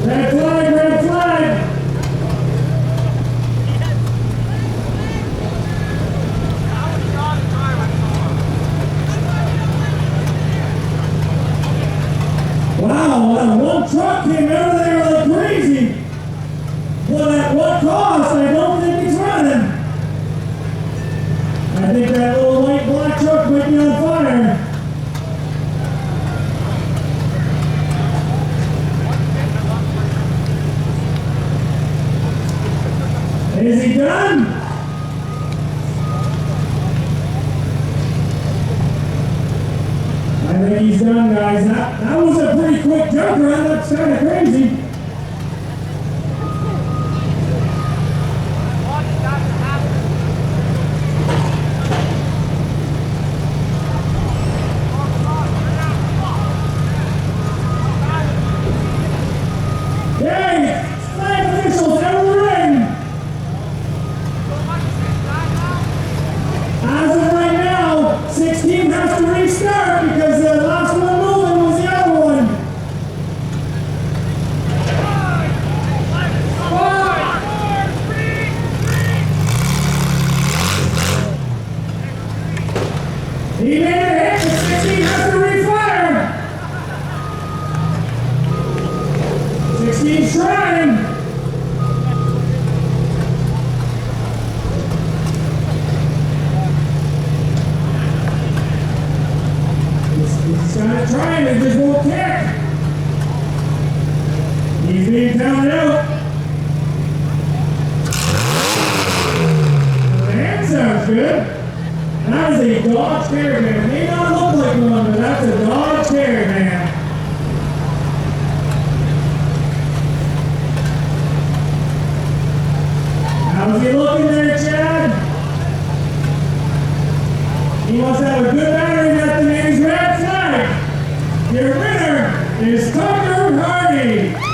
Red flag, red flag. Wow, that one truck came out of there like crazy. But at what cost? I don't think it's running. I think that little white black truck might be on fire. Is he done? I think he's done, guys. That was a pretty quick jump around. That's kind of crazy. Hey, flag officials, out of the ring. As of right now, 16 has to restart because the last one moving was the other one. 5, 4, 3. He made a hit, but 16 has to refire. 16's trying. He's kind of trying, it just won't kick. He's being counted out. That sounds good. That is a Dodge Caravan. It may not look like one, but that's a Dodge Caravan. How's he looking there, Chad? He must have a good battery at the name's red flag. Your winner is Tucker Hardy.